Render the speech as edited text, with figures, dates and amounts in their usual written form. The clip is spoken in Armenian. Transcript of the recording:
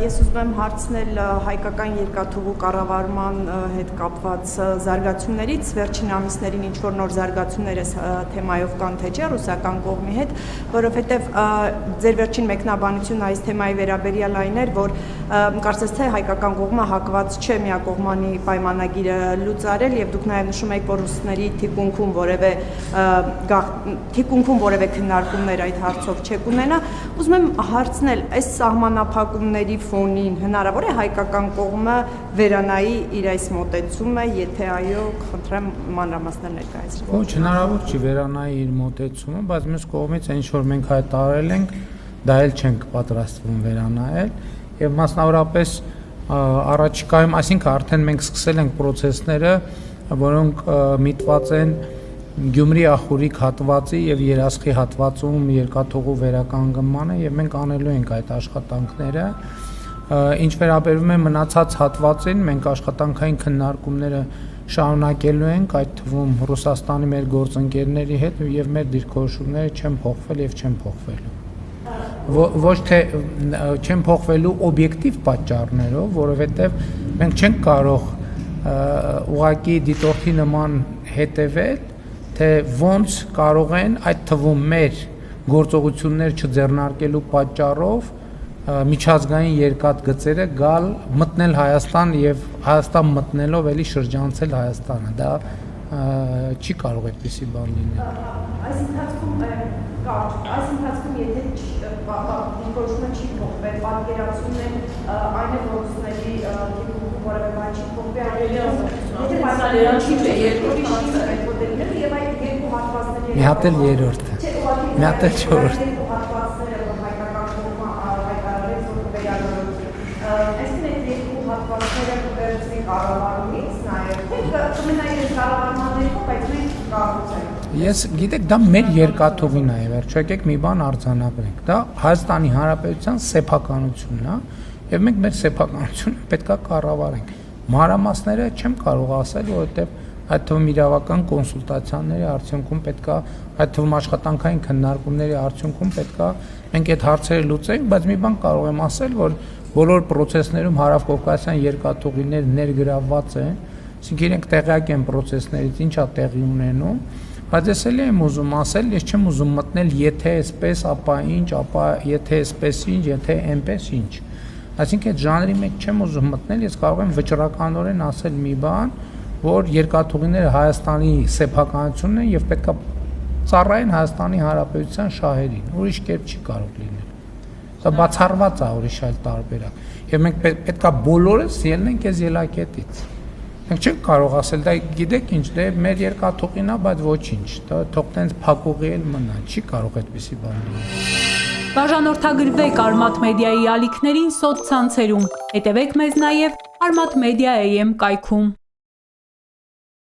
ես ուզում եմ հարցնել հայկական երկաթուղու կառավարման հետ կապված զարգացումներից, վերջին ամիսներին ինչ-որ նոր զարգացումներ այս թեմայով կան թե չէ ռուսական կողմի հետ, որովհետև ձեր վերջին մեկնաբանությունը այս թեմայի վերաբերյալ այն էր, որ կարծես թե հայկական կողմը հակված չէ միակողմանի պայմանագիրը լուծարել եւ դուք նաեւ նշում եք, որ ռուսների թիկունքում որևէ քննարկումներ այդ հարցով չեք ունենա, ուզում եմ հարցնել, այս սահմանափակումների ֆոնին հնարավոր է հայկական կողմը վերանայի իր այս մոտեցումը, եթե այո, խնդրեմ մանրամասներ ներկայացրեք։ Ոչ, հնարավոր չի վերանայի իր մոտեցումը, բայց մյուս կողմից այն ինչ որ մենք հայտարարել ենք, դա էլ չենք պատրաստվում վերանայել եւ մասնավորապես առաջիկայում, այսինքն արդեն մենք սկսել ենք process-ները, որոնք միտված են Գյումրի ախուրիկ հատվածի եւ Երասխի հատվածում երկաթուղու վերականգնմանը եւ մենք անելու ենք այդ աշխատանքները։ Ինչ վերաբերում է մնացած հատվածին, մենք աշխատանքային քննարկումները շարունակելու ենք, այդ թվում Ռուսաստանի մեր գործընկերների հետ եւ մեր դիրքորոշումները չեն փոխվել եւ չեն փոխվելու։ Ոչ թե չեն փոխվելու օբյեկտիվ պատճառներով, որովհետեւ մենք չենք կարող ուղղակի դիտորդի նման հետևել, թե ոնց կարող են այդ թվում մեր գործողություններ չձեռնարկելու պատճառով միջազգային երկաթ գծերը գալ մտնել Հայաստան եւ Հայաստան մտնելով էլի շրջանցել Հայաստանը, դա չի կարող այդպիսի բան լինել։ Այս ընթացքում եթե դիրքորոշումը չի փոխվել, պատկերացումն է այն է, որ ռուսների դիրքորոշումը որևէ բան չի փոխվել, եթե պայմանները չի երկրորդ հատվածները եւ այդ երկու հատվածների մի հատ էլ երրորդը, մի հատ էլ չորրորդը։ Հատվածները որ հայկական կողմը հայտարարեց, որ վերանորոգի։ Այսինքն այդ երկու հատվածները կվերցնի կառավարումից նաեւ, թե կմնայի կառավարման ներքո, բայց մենք կառուցենք։ Ես գիտեք, դա մեր երկաթուղին է, վերջո եկեք մի բան արձանագրենք։ Դա Հայաստանի Հանրապետության սեփականությունն է, եւ մենք մեր սեփականությունը պետքա կառավարենք։ Մանրամասները չեմ կարող ասել, որովհետեւ այդ թվում իրավական կոնսուլտացիաների արդյունքում պետքա, այդ թվում աշխատանքային քննարկումների արդյունքում պետքա մենք այդ հարցերը լուծենք, բայց մի բան կարող եմ ասել, որ բոլոր process-ներում հարավկովկասյան երկաթուղիներ ներգրավված են, այսինքն իրենք տեղյակ են process-ներից, ինչա տեղի ունենում, բայց ես էլ եմ ուզում ասել, ես չեմ ուզում մտնել եթե այսպես, ապա ինչ, ապա եթե այսպես ինչ, եթե այնպես ինչ։ Այսինքն այդ ժանրի մեջ չեմ ուզում մտնել, ես կարող եմ վճռականորեն ասել մի բան, որ երկաթուղիները Հայաստանի սեփականությունն են եւ պետքա ծառայեն Հայաստանի Հանրապետության շահերին, ուրիշ կերպ չի կարող լինել։ Դա բացառված է ուրիշ այլ տարբերակ։ Եվ մենք պետքա բոլորս ելնենք այս ելակետից։ Մենք չենք կարող ասել, դա գիտեք ինչ, դե մեր երկաթուղին է, բայց ոչինչ, դա թող տենց փակուղի էլ մնա, չի կարող այդպիսի բան լինել։ Բաժանորդագրվեք Արմաթ մեդիայի ալիքներին սոցցանցերում, հետևեք մեզ նաև Armat Media AM կայքում։